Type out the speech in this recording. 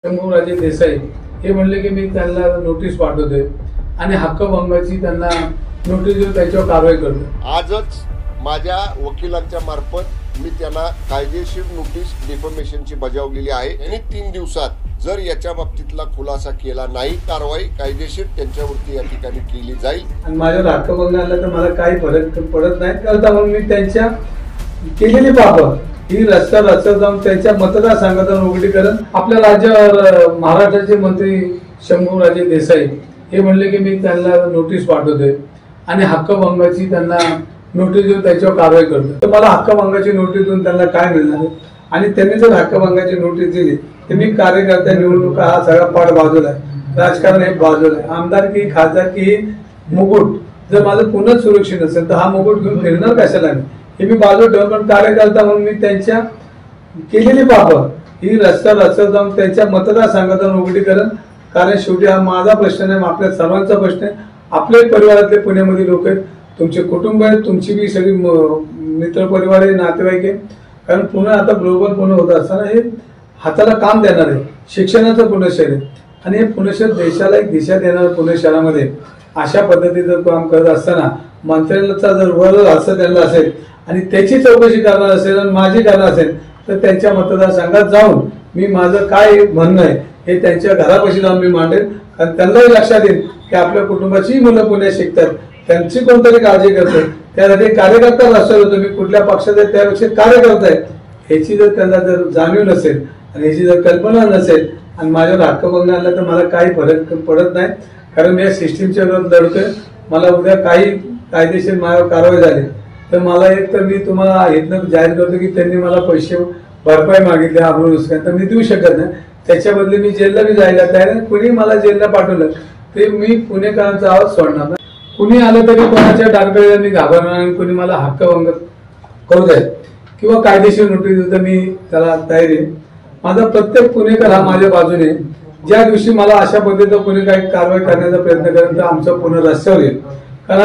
शंभूराजे देसाई हे म्हणले की मी त्यांना नोटीस पाठवतोय आणि हक्कभंगाची त्यांना नोटीस देऊन त्याच्यावर कारवाई करतो। आजच माझ्या वकिलांच्या मार्फत मी त्यांना कायदेशीर नोटीस डिफॉर्मेशनची बजावलेली आहे आणि 3 दिवसात जर याच्या बाबतीतला खुलासा केला नाही कारवाई कायदेशीर त्यांच्यावरती या ठिकाणी केली जाईल। आणि माझ्यावर हक्कभंग आला तर मला काही फरक पडत नाही, करता म्हणून मी त्यांच्या केलेली बाबत ही रस्ता जाऊन त्यांच्या मतदारसंघातून उघडीकरण आपल्या राज्यावर महाराष्ट्राचे मंत्री शंभूराजे देसाई हे म्हणले की मी त्यांना नोटीस पाठवतोय आणि हक्कभंगाची त्यांना नोटीस देऊन त्याच्यावर कारवाई करतो। तर मला हक्कभंगाची नोटीस देऊन त्यांना काय मिळणार आहे? आणि त्यांनी जर हक्कभंगाची नोटीस दिली तर मी कार्यकर्ता निवडणुका हा सगळा पाठ बाजूला आहे, राजकारण हे बाजूला आहे, आमदारकी खासदारकी मुकुट जर माझं पुन्हा सुरक्षित असेल तर हा मुकुट घेऊन फिरणार कशाला मी? हे मी बाजू ठेवून पण कार्यकर्ता म्हणून मी त्यांच्या केलेली बाबत ही रस्ता जाऊन त्यांच्या मतदारसंघातून उघडीकरण, कारण शेवटी हा माझा प्रश्न नाही, आपल्या सर्वांचा प्रश्न आहे। आपले परिवारातले पुण्यामध्ये लोक आहेत, तुमचे कुटुंब आहेत, तुमची बी सगळी मित्र परिवार आहे, नातेवाईक आहे, कारण पुणे आता ग्लोबल पुणे होत असताना हे हाताला काम देणार आहे, शिक्षणाचं पुणे शहर आहे आणि हे पुणे शहर देशाला एक दिशा देणार। पुणे शहरामध्ये अशा पद्धतीचं काम करत असताना मंत्र्यांचा जर वर असं त्यांना असेल आणि त्याची चौकशी करणार असेल आणि माझी करणार असेल तर त्यांच्या मतदारसंघात जाऊन मी माझं काय म्हणणं आहे हे त्यांच्या घरापाशी जाऊन मी मांडेल, कारण त्यांनाही लक्षात येईल की आपल्या कुटुंबाची मुलं पुण्यात शिकतात, त्यांची कोणतरी काळजी करते, त्यासाठी कार्यकर्ता रस्त्यावर होतो, मी कुठल्या पक्षात आहे त्यापेक्षा कार्यकर्ता आहे ह्याची जर त्यांना जर जाणीव नसेल आणि ह्याची जर कल्पना नसेल आणि माझ्यावर हक्कभंग आला तर मला काही फरक पडत नाही, कारण मी या सिस्टीमच्या विरोधात लढतोय। मला उद्या काही कायदेशीर माझ्यावर कारवाई झाली तर मला एक तर मी तुम्हाला इथनं जाहीर करतो की त्यांनी मला पैसे भरपाई मागितली आबरू नुसकान तर मी देऊ शकत नाही, त्याच्या बदले मी जेलला बी जायला तयार आहे। कुणी मला जेलला पाठवलं ते मी पुणेकरांचा आवाज सोडणार नाही, कुणी आलं तरी कोणाच्या डारपेला मी घाबरणार नाही, कुणी मला हक्कभंग करू द्या किंवा कायदेशीर नोटीस देतं मी त्याला तयारी आहे। माझा प्रत्येक पुणेकर हा माझ्या बाजूने, ज्या दिवशी मला अशा पद्धतीचं कुणी काही कारवाई करण्याचा प्रयत्न करेल तर आमचं पुणे रस्त्यावर येईल, कारण